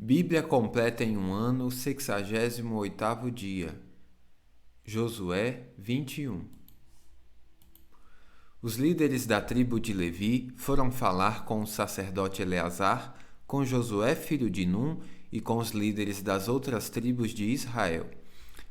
Bíblia completa em um ano, 68º dia. Josué 21. Os líderes da tribo de Levi foram falar com o sacerdote Eleazar, com Josué filho de Num e com os líderes das outras tribos de Israel.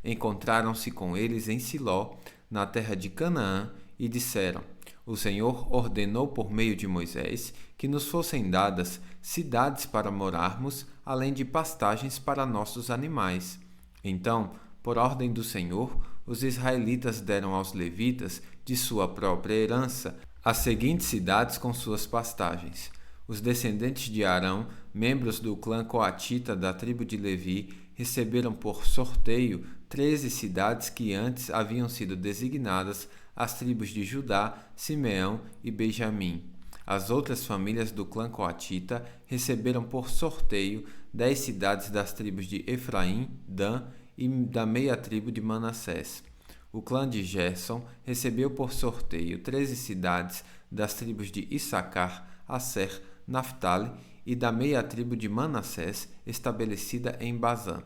Encontraram-se com eles em Siló, na terra de Canaã, e disseram: O Senhor ordenou por meio de Moisés que nos fossem dadas cidades para morarmos, além de pastagens para nossos animais. Então, por ordem do Senhor, os israelitas deram aos levitas, de sua própria herança, as seguintes cidades com suas pastagens. Os descendentes de Arão, membros do clã coatita da tribo de Levi, receberam por sorteio 13 cidades que antes haviam sido designadas às tribos de Judá, Simeão e Benjamim. As outras famílias do clã coatita receberam por sorteio 10 cidades das tribos de Efraim, Dan e da meia tribo de Manassés. O clã de Gerson recebeu por sorteio 13 cidades das tribos de Issacar, Asser, Naftali e da meia tribo de Manassés, estabelecida em Bazã.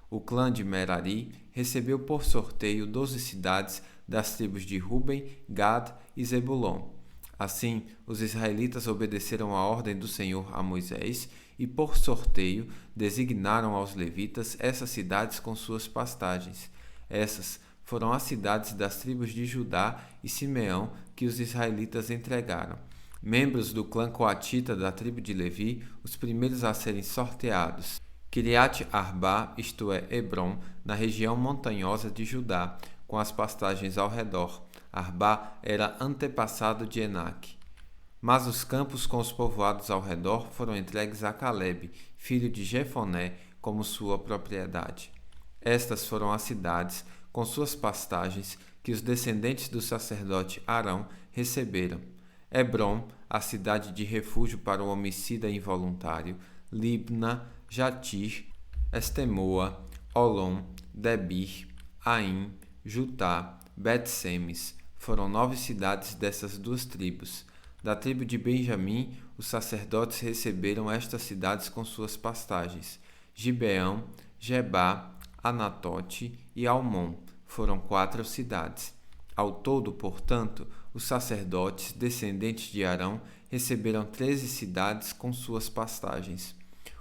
O clã de Merari recebeu por sorteio 12 cidades das tribos de Ruben, Gad e Zebulon. Assim, os israelitas obedeceram à ordem do Senhor a Moisés e, por sorteio, designaram aos levitas essas cidades com suas pastagens. Essas foram as cidades das tribos de Judá e Simeão que os israelitas entregaram. Membros do clã coatita da tribo de Levi, os primeiros a serem sorteados: Kiriat Arba, isto é, Hebrom, na região montanhosa de Judá, com as pastagens ao redor. Arba era antepassado de Enaque. Mas os campos com os povoados ao redor foram entregues a Calebe, filho de Jefoné, como sua propriedade. Estas foram as cidades, com suas pastagens, que os descendentes do sacerdote Arão receberam: Hebrom, a cidade de refúgio para o homicida involuntário; Libna, Jatir, Estemoa, Olom, Debir, Aim, Jutá, Bet-Semes. Foram 9 cidades dessas duas tribos. Da tribo de Benjamim, os sacerdotes receberam estas cidades com suas pastagens: Gibeão, Gebá, Anatote e Almon. Foram 4 cidades. Ao todo, portanto, os sacerdotes, descendentes de Arão, receberam 13 cidades com suas pastagens.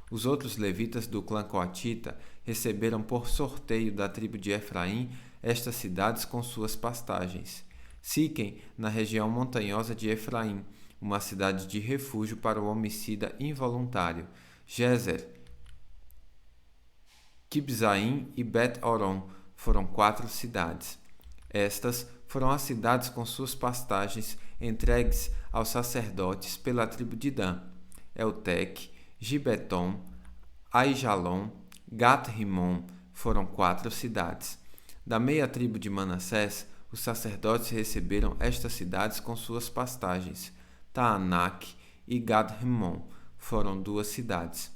Os outros levitas do clã coatita receberam por sorteio da tribo de Efraim estas cidades com suas pastagens: Siquém, na região montanhosa de Efraim, uma cidade de refúgio para o homicida involuntário; Gezer, Kibzaim e Bet-Oron. Foram 4 cidades. Estas foram as cidades com suas pastagens entregues aos sacerdotes pela tribo de Dan: Elteque, Gibeton, Aijalon, Gat-Rimon. Foram 4 cidades. Da meia tribo de Manassés, os sacerdotes receberam estas cidades com suas pastagens: Taanac e Gad-Rimon. Foram 2 cidades.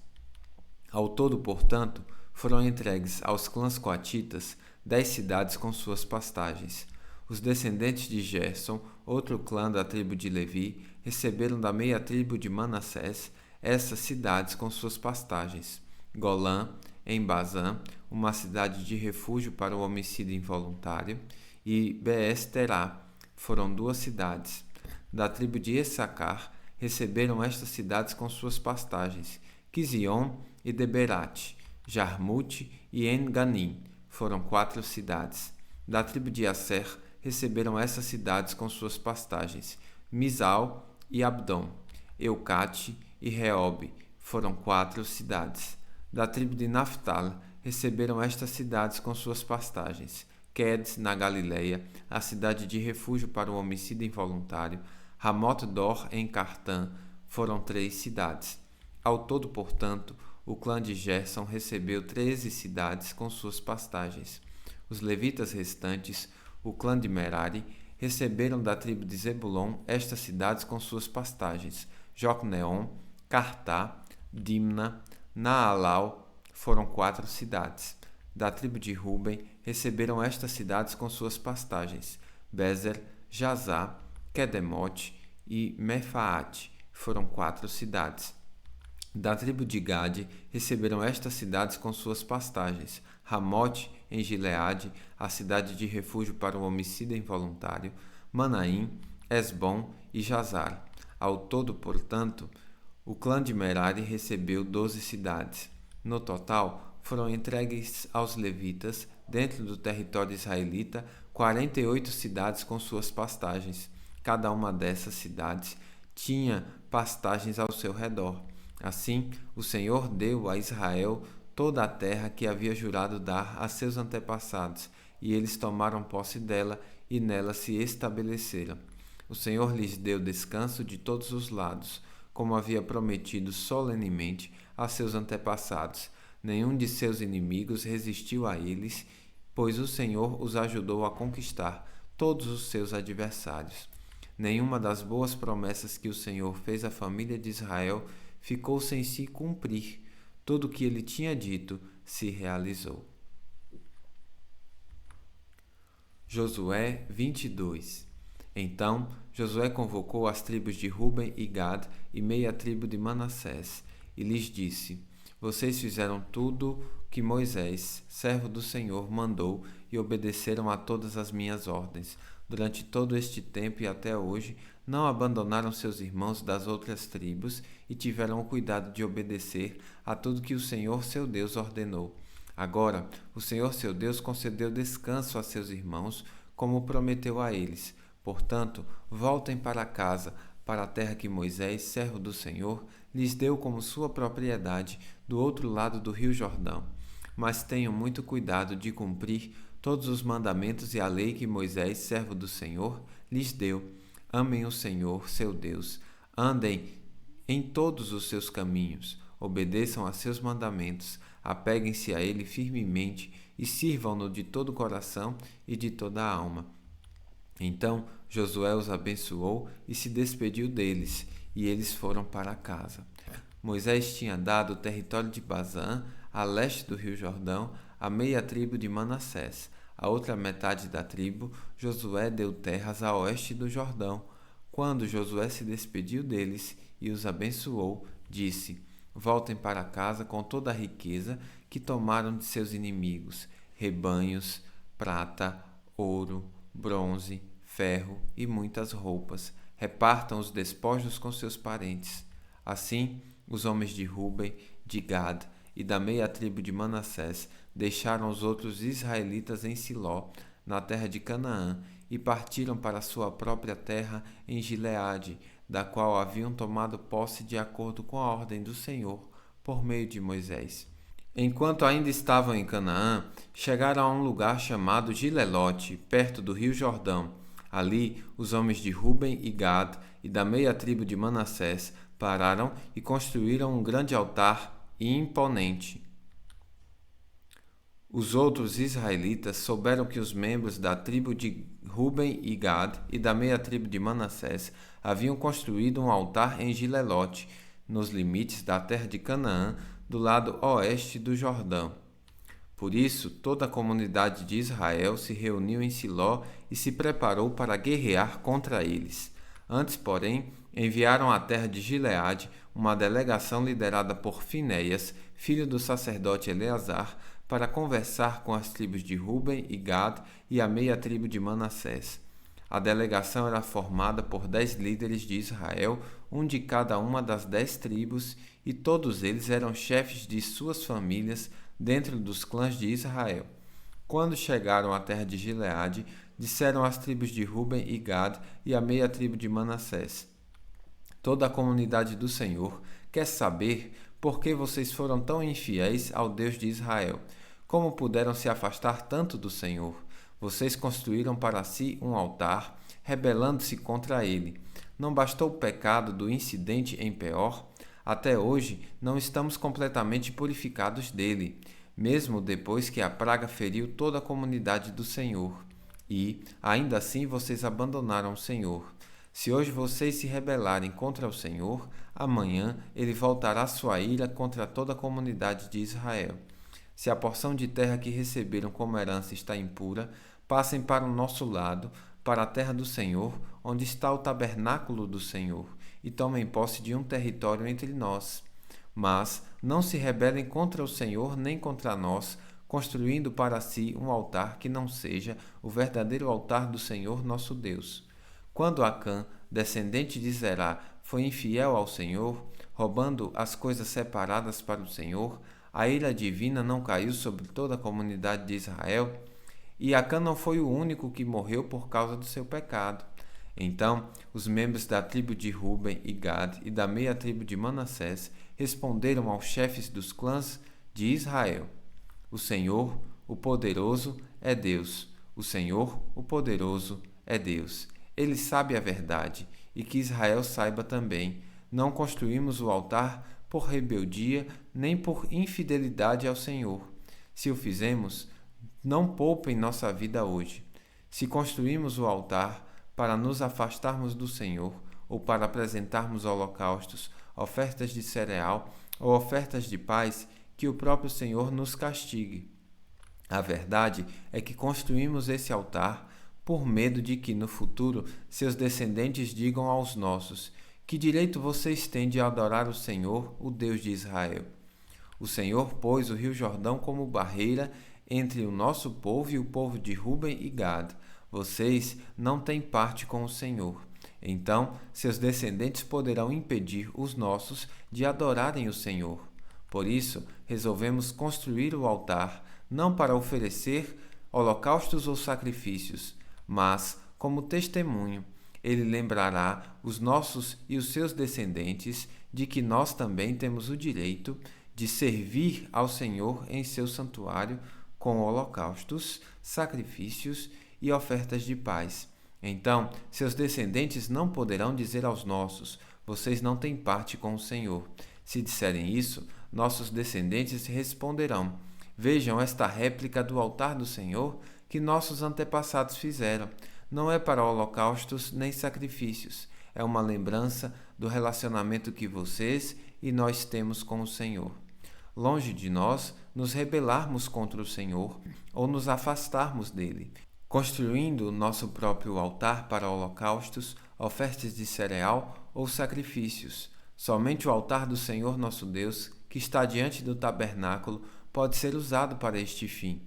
Ao todo, portanto, foram entregues aos clãs coatitas 10 cidades com suas pastagens. Os descendentes de Gerson, outro clã da tribo de Levi, receberam da meia tribo de Manassés essas cidades com suas pastagens: Golã, em Bazã, uma cidade de refúgio para o homicídio involuntário, e Beesterá. Foram 2 cidades. Da tribo de Issacar receberam estas cidades com suas pastagens: Quizion e Deberate, Jarmute e En-Ganim. Foram 4 cidades. Da tribo de Asser receberam essas cidades com suas pastagens: Misal e Abdom, Eucate e Reobe. Foram 4 cidades. Da tribo de Naftali receberam estas cidades com suas pastagens: Quedes, na Galileia, a cidade de refúgio para o homicida involuntário; Ramot-Dor, em Cartã. Foram 3 cidades. Ao todo, portanto, o clã de Gerson recebeu 13 cidades com suas pastagens. Os levitas restantes, o clã de Merari, receberam da tribo de Zebulon estas cidades com suas pastagens: Jocneon, Cartá, Dimna, Naalau. Foram 4 cidades. Da tribo de Ruben receberam estas cidades com suas pastagens: Bezer, Jazá, Quedemote e Mefaate. Foram 4 cidades. Da tribo de Gade receberam estas cidades com suas pastagens: Ramote, em Gileade, a cidade de refúgio para o homicida involuntário, Manaim, Esbom e Jazar. Ao todo, portanto, o clã de Merari recebeu 12 cidades. No total, foram entregues aos levitas, dentro do território israelita, 48 cidades com suas pastagens. Cada uma dessas cidades tinha pastagens ao seu redor. Assim, o Senhor deu a Israel toda a terra que havia jurado dar a seus antepassados, e eles tomaram posse dela e nela se estabeleceram. O Senhor lhes deu descanso de todos os lados, como havia prometido solenemente a seus antepassados. Nenhum de seus inimigos resistiu a eles, pois o Senhor os ajudou a conquistar todos os seus adversários. Nenhuma das boas promessas que o Senhor fez à família de Israel ficou sem se cumprir. Tudo o que ele tinha dito se realizou. Josué 22. Então Josué convocou as tribos de Ruben e Gad e meia tribo de Manassés, e lhes disse: Vocês fizeram tudo que Moisés, servo do Senhor, mandou e obedeceram a todas as minhas ordens. Durante todo este tempo e até hoje, não abandonaram seus irmãos das outras tribos e tiveram o cuidado de obedecer a tudo que o Senhor seu Deus ordenou. Agora, o Senhor seu Deus concedeu descanso a seus irmãos, como prometeu a eles. Portanto, voltem para casa, para a terra que Moisés, servo do Senhor, lhes deu como sua propriedade do outro lado do rio Jordão. Mas tenham muito cuidado de cumprir todos os mandamentos e a lei que Moisés, servo do Senhor, lhes deu. Amem o Senhor, seu Deus. Andem em todos os seus caminhos. Obedeçam a seus mandamentos. Apeguem-se a ele firmemente e sirvam-no de todo o coração e de toda a alma. Então Josué os abençoou e se despediu deles, e eles foram para casa. Moisés tinha dado o território de Bazã, a leste do rio Jordão, a meia tribo de Manassés. A outra metade da tribo, Josué deu terras a oeste do Jordão. Quando Josué se despediu deles e os abençoou, disse: Voltem para casa com toda a riqueza que tomaram de seus inimigos: rebanhos, prata, ouro, bronze, ferro e muitas roupas. Repartam os despojos com seus parentes. Assim, os homens de Ruben, de Gad e da meia tribo de Manassés deixaram os outros israelitas em Siló, na terra de Canaã, e partiram para sua própria terra em Gileade, da qual haviam tomado posse de acordo com a ordem do Senhor, por meio de Moisés. Enquanto ainda estavam em Canaã, chegaram a um lugar chamado Gilelote, perto do rio Jordão. Ali, os homens de Ruben e Gad e da meia tribo de Manassés pararam e construíram um grande altar imponente. Os outros israelitas souberam que os membros da tribo de Ruben e Gad e da meia tribo de Manassés haviam construído um altar em Gilelote, nos limites da terra de Canaã, do lado oeste do Jordão. Por isso, toda a comunidade de Israel se reuniu em Siló e se preparou para guerrear contra eles. Antes, porém, enviaram à terra de Gileade uma delegação liderada por Finéias, filho do sacerdote Eleazar, para conversar com as tribos de Ruben e Gad e a meia tribo de Manassés. A delegação era formada por 10 líderes de Israel, um de cada uma das 10 tribos, e todos eles eram chefes de suas famílias dentro dos clãs de Israel. Quando chegaram à terra de Gileade, disseram às tribos de Ruben e Gad e à meia tribo de Manassés: Toda a comunidade do Senhor quer saber por que vocês foram tão infiéis ao Deus de Israel. Como puderam se afastar tanto do Senhor? Vocês construíram para si um altar, rebelando-se contra ele. Não bastou o pecado do incidente em Peor? Até hoje não estamos completamente purificados dele, mesmo depois que a praga feriu toda a comunidade do Senhor. E, ainda assim, vocês abandonaram o Senhor. Se hoje vocês se rebelarem contra o Senhor, amanhã ele voltará sua ira contra toda a comunidade de Israel. Se a porção de terra que receberam como herança está impura, passem para o nosso lado, para a terra do Senhor, onde está o tabernáculo do Senhor, e tomem posse de um território entre nós. Mas não se rebelem contra o Senhor nem contra nós, construindo para si um altar que não seja o verdadeiro altar do Senhor nosso Deus. Quando Acã, descendente de Zerá, foi infiel ao Senhor, roubando as coisas separadas para o Senhor, a ira divina não caiu sobre toda a comunidade de Israel? E Acã não foi o único que morreu por causa do seu pecado. Então, os membros da tribo de Ruben e Gad e da meia tribo de Manassés responderam aos chefes dos clãs de Israel: O Senhor, o poderoso, é Deus. O Senhor, o poderoso, é Deus. Ele sabe a verdade, e que Israel saiba também. Não construímos o altar por rebeldia, nem por infidelidade ao Senhor. Se o fizemos, não poupem nossa vida hoje. Se construímos o altar para nos afastarmos do Senhor, ou para apresentarmos holocaustos, ofertas de cereal ou ofertas de paz, que o próprio Senhor nos castigue. A verdade é que construímos esse altar por medo de que, no futuro, seus descendentes digam aos nossos: Que direito vocês têm de adorar o Senhor, o Deus de Israel? O Senhor pôs o rio Jordão como barreira entre o nosso povo e o povo de Ruben e Gad. Vocês não têm parte com o Senhor. Então, seus descendentes poderão impedir os nossos de adorarem o Senhor. Por isso, resolvemos construir o altar, não para oferecer holocaustos ou sacrifícios, mas como testemunho. Ele lembrará os nossos e os seus descendentes de que nós também temos o direito de servir ao Senhor em seu santuário com holocaustos, sacrifícios e ofertas de paz. Então, seus descendentes não poderão dizer aos nossos: Vocês não têm parte com o Senhor. Se disserem isso, nossos descendentes responderão: Vejam esta réplica do altar do Senhor que nossos antepassados fizeram. Não é para holocaustos nem sacrifícios. É uma lembrança do relacionamento que vocês e nós temos com o Senhor. Longe de nós nos rebelarmos contra o Senhor ou nos afastarmos dele, construindo nosso próprio altar para holocaustos, ofertas de cereal ou sacrifícios. Somente o altar do Senhor nosso Deus, que está diante do tabernáculo, pode ser usado para este fim.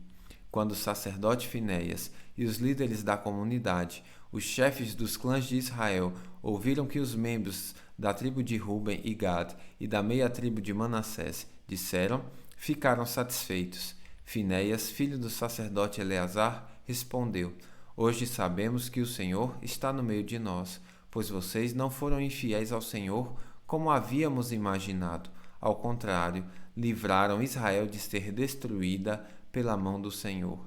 Quando o sacerdote Finéias e os líderes da comunidade, os chefes dos clãs de Israel, ouviram que os membros da tribo de Ruben e Gad e da meia tribo de Manassés disseram, ficaram satisfeitos. Finéias, filho do sacerdote Eleazar, respondeu: Hoje sabemos que o Senhor está no meio de nós, pois vocês não foram infiéis ao Senhor como havíamos imaginado. Ao contrário, livraram Israel de ser destruída pela mão do Senhor.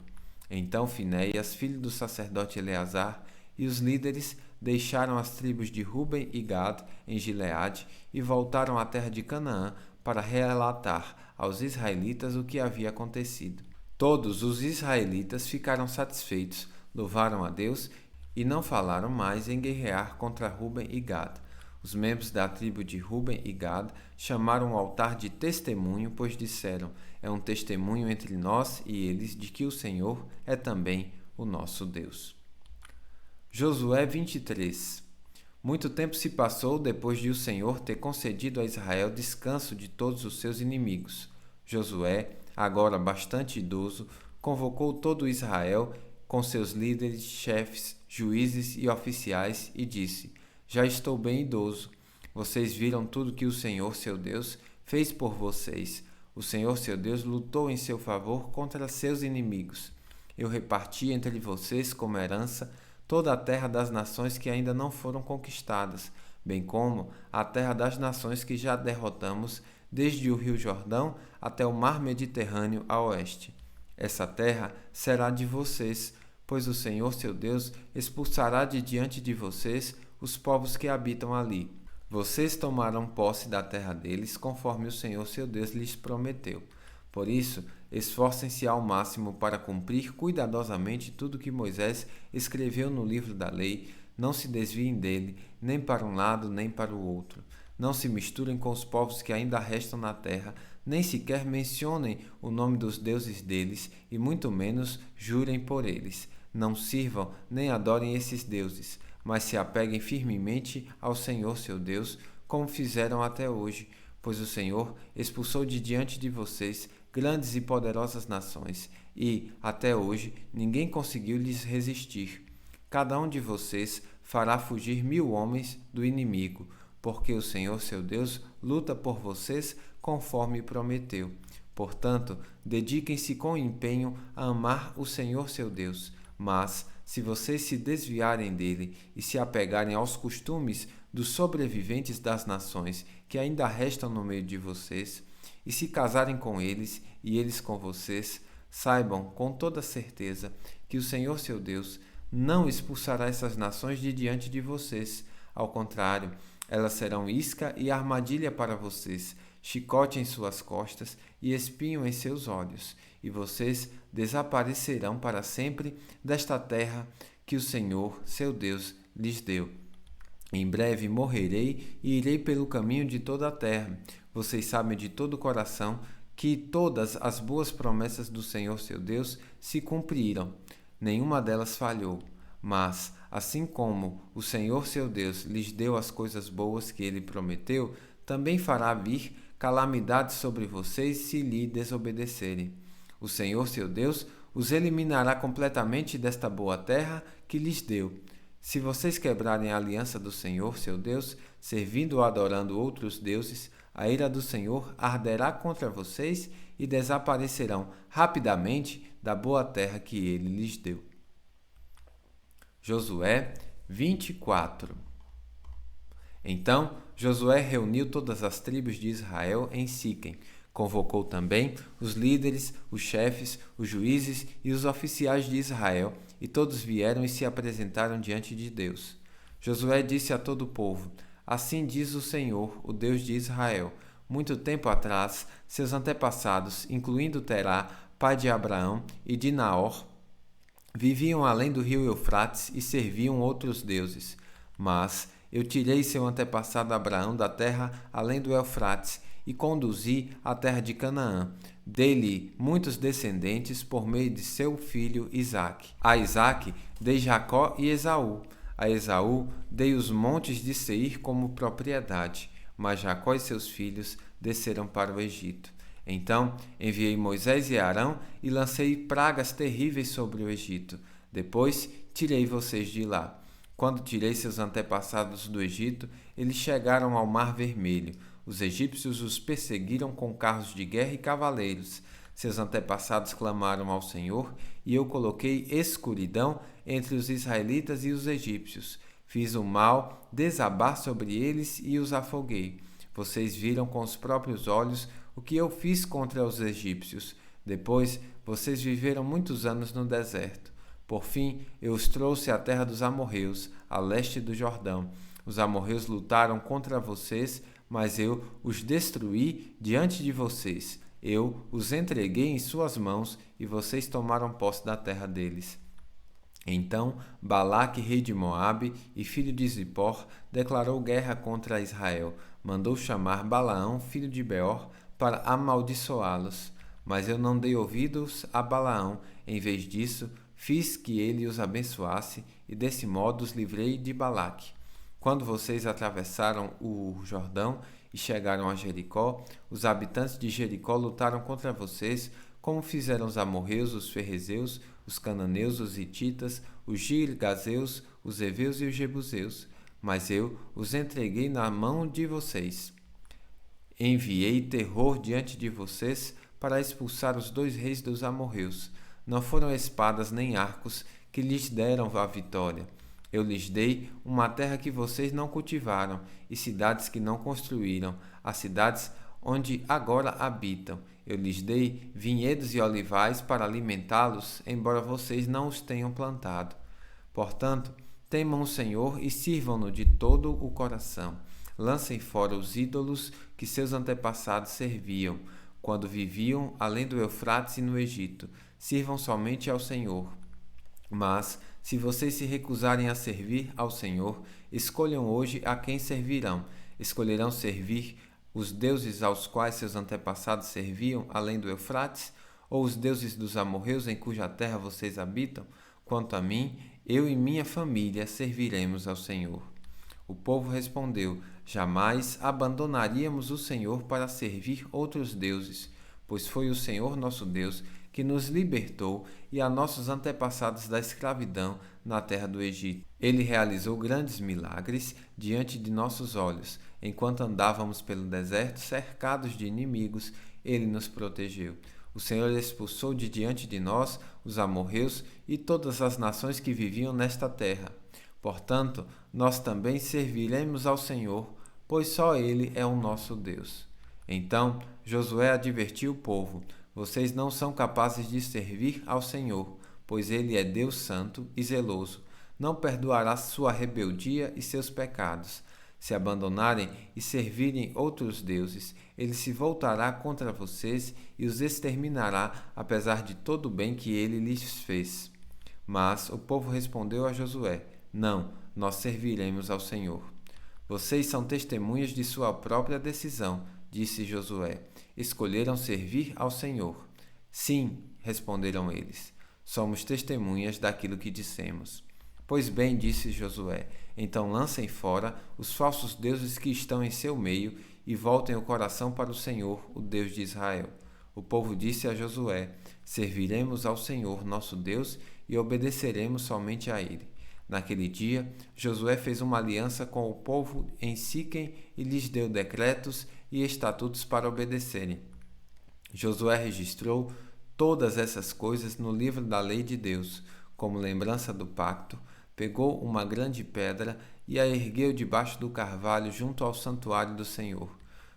Então Finéias, filho do sacerdote Eleazar, e os líderes deixaram as tribos de Ruben e Gad em Gileade e voltaram à terra de Canaã para relatar aos israelitas o que havia acontecido. Todos os israelitas ficaram satisfeitos, louvaram a Deus e não falaram mais em guerrear contra Ruben e Gad. Os membros da tribo de Ruben e Gad chamaram o altar de testemunho, pois disseram: É um testemunho entre nós e eles de que o Senhor é também o nosso Deus. Josué 23. Muito tempo se passou depois de o Senhor ter concedido a Israel descanso de todos os seus inimigos. Josué, agora bastante idoso, convocou todo Israel com seus líderes, chefes, juízes e oficiais e disse: Já estou bem idoso. Vocês viram tudo que o Senhor, seu Deus, fez por vocês. O Senhor, seu Deus, lutou em seu favor contra seus inimigos. Eu reparti entre vocês como herança toda a terra das nações que ainda não foram conquistadas, bem como a terra das nações que já derrotamos, desde o rio Jordão até o mar Mediterrâneo a oeste. Essa terra será de vocês, pois o Senhor, seu Deus, expulsará de diante de vocês os povos que habitam ali. Vocês tomarão posse da terra deles, conforme o Senhor, seu Deus, lhes prometeu. Por isso, esforcem-se ao máximo para cumprir cuidadosamente tudo que Moisés escreveu no livro da lei. Não se desviem dele, nem para um lado, nem para o outro. Não se misturem com os povos que ainda restam na terra, nem sequer mencionem o nome dos deuses deles, e muito menos jurem por eles. Não sirvam nem adorem esses deuses, mas se apeguem firmemente ao Senhor, seu Deus, como fizeram até hoje, pois o Senhor expulsou de diante de vocês grandes e poderosas nações, e, até hoje, ninguém conseguiu lhes resistir. Cada um de vocês fará fugir 1000 homens do inimigo, porque o Senhor seu Deus luta por vocês conforme prometeu. Portanto, dediquem-se com empenho a amar o Senhor seu Deus. Mas, se vocês se desviarem dele e se apegarem aos costumes dos sobreviventes das nações que ainda restam no meio de vocês, e se casarem com eles e eles com vocês, saibam com toda certeza que o Senhor seu Deus não expulsará essas nações de diante de vocês. Ao contrário, elas serão isca e armadilha para vocês, chicote em suas costas e espinho em seus olhos, e vocês desaparecerão para sempre desta terra que o Senhor, seu Deus, lhes deu. Em breve morrerei e irei pelo caminho de toda a terra. Vocês sabem de todo o coração que todas as boas promessas do Senhor, seu Deus, se cumpriram. Nenhuma delas falhou. Mas, assim como o Senhor, seu Deus, lhes deu as coisas boas que ele prometeu, também fará vir calamidades sobre vocês se lhe desobedecerem. O Senhor, seu Deus, os eliminará completamente desta boa terra que lhes deu. Se vocês quebrarem a aliança do Senhor, seu Deus, servindo ou adorando outros deuses, a ira do Senhor arderá contra vocês e desaparecerão rapidamente da boa terra que ele lhes deu. Josué 24. Então Josué reuniu todas as tribos de Israel em Siquém. Convocou também os líderes, os chefes, os juízes e os oficiais de Israel, e todos vieram e se apresentaram diante de Deus. Josué disse a todo o povo: Assim diz o Senhor, o Deus de Israel: muito tempo atrás, seus antepassados, incluindo Terá, pai de Abraão, e de Naor, viviam além do rio Eufrates e serviam outros deuses. Mas eu tirei seu antepassado Abraão da terra além do Eufrates e conduzi à terra de Canaã. Dei-lhe muitos descendentes por meio de seu filho Isaque. A Isaque dei Jacó e Esaú. A Esaú dei os montes de Seir como propriedade, mas Jacó e seus filhos desceram para o Egito. Então enviei Moisés e Arão e lancei pragas terríveis sobre o Egito. Depois tirei vocês de lá. Quando tirei seus antepassados do Egito, eles chegaram ao Mar Vermelho. Os egípcios os perseguiram com carros de guerra e cavaleiros. Seus antepassados clamaram ao Senhor, e eu coloquei escuridão entre os israelitas e os egípcios. Fiz o mal desabar sobre eles e os afoguei. Vocês viram com os próprios olhos o que eu fiz contra os egípcios. Depois, vocês viveram muitos anos no deserto. Por fim, eu os trouxe à terra dos amorreus, a leste do Jordão. Os amorreus lutaram contra vocês, mas eu os destruí diante de vocês. Eu os entreguei em suas mãos e vocês tomaram posse da terra deles. Então Balaque, rei de Moabe e filho de Zippor, declarou guerra contra Israel. Mandou chamar Balaão, filho de Beor, para amaldiçoá-los. Mas eu não dei ouvidos a Balaão. Em vez disso, fiz que ele os abençoasse e desse modo os livrei de Balaque. Quando vocês atravessaram o Jordão e chegaram a Jericó, os habitantes de Jericó lutaram contra vocês, como fizeram os amorreus, os ferrezeus, os cananeus, os hititas, os girgazeus, os heveus e os jebuseus. Mas eu os entreguei na mão de vocês. Enviei terror diante de vocês para expulsar os 2 reis dos amorreus. Não foram espadas nem arcos que lhes deram a vitória. Eu lhes dei uma terra que vocês não cultivaram e cidades que não construíram, as cidades onde agora habitam. Eu lhes dei vinhedos e olivais para alimentá-los, embora vocês não os tenham plantado. Portanto, temam o Senhor e sirvam-no de todo o coração. Lancem fora os ídolos que seus antepassados serviam, quando viviam além do Eufrates e no Egito. Sirvam somente ao Senhor. Mas, se vocês se recusarem a servir ao Senhor, escolham hoje a quem servirão. Escolherão servir os deuses aos quais seus antepassados serviam além do Eufrates, ou os deuses dos amorreus em cuja terra vocês habitam? Quanto a mim, eu e minha família serviremos ao Senhor. O povo respondeu: Jamais abandonaríamos o Senhor para servir outros deuses, pois foi o Senhor nosso Deus que nos libertou e a nossos antepassados da escravidão na terra do Egito. Ele realizou grandes milagres diante de nossos olhos. Enquanto andávamos pelo deserto, cercados de inimigos, ele nos protegeu. O Senhor expulsou de diante de nós os amorreus e todas as nações que viviam nesta terra. Portanto, nós também serviremos ao Senhor, pois só Ele é o nosso Deus. Então Josué advertiu o povo: Vocês não são capazes de servir ao Senhor, pois Ele é Deus santo e zeloso. Não perdoará sua rebeldia e seus pecados. Se abandonarem e servirem outros deuses, ele se voltará contra vocês e os exterminará, apesar de todo o bem que ele lhes fez. Mas o povo respondeu a Josué: Não, nós serviremos ao Senhor. Vocês são testemunhas de sua própria decisão, disse Josué. Escolheram servir ao Senhor. Sim, responderam eles. Somos testemunhas daquilo que dissemos. Pois bem, disse Josué, então lancem fora os falsos deuses que estão em seu meio e voltem o coração para o Senhor, o Deus de Israel. O povo disse a Josué: Serviremos ao Senhor, nosso Deus, e obedeceremos somente a Ele. Naquele dia, Josué fez uma aliança com o povo em Siquém e lhes deu decretos e estatutos para obedecerem. Josué registrou todas essas coisas no livro da lei de Deus, como lembrança do pacto. Pegou uma grande pedra e a ergueu debaixo do carvalho junto ao santuário do Senhor.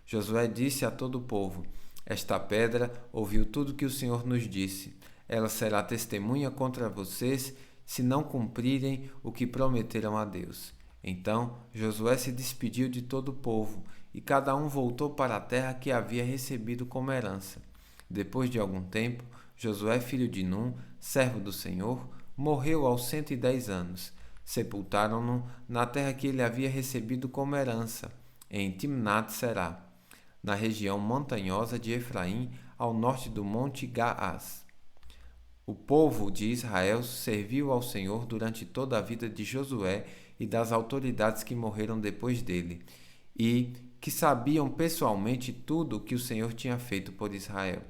Josué disse a todo o povo: Esta pedra ouviu tudo que o Senhor nos disse. Ela será testemunha contra vocês se não cumprirem o que prometeram a Deus. Então Josué se despediu de todo o povo, e cada um voltou para a terra que havia recebido como herança. Depois de algum tempo, Josué, filho de Num, servo do Senhor, morreu aos 110 anos. Sepultaram-no na terra que ele havia recebido como herança, em Timnat-Será, na região montanhosa de Efraim, ao norte do monte Gaás. O povo de Israel serviu ao Senhor durante toda a vida de Josué e das autoridades que morreram depois dele, e que sabiam pessoalmente tudo o que o Senhor tinha feito por Israel.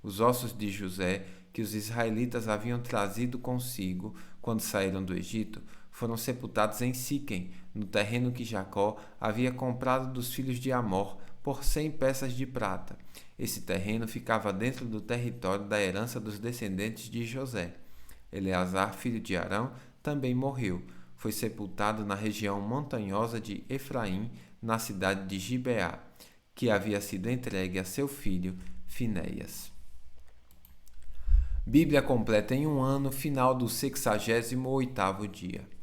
Os ossos de José, que os israelitas haviam trazido consigo quando saíram do Egito, foram sepultados em Siquém, no terreno que Jacó havia comprado dos filhos de Amor por 100 peças de prata. Esse terreno ficava dentro do território da herança dos descendentes de José. Eleazar, filho de Arão, também morreu. Foi sepultado na região montanhosa de Efraim, na cidade de Gibeá, que havia sido entregue a seu filho Finéias. Bíblia completa em um ano, final do 68º dia.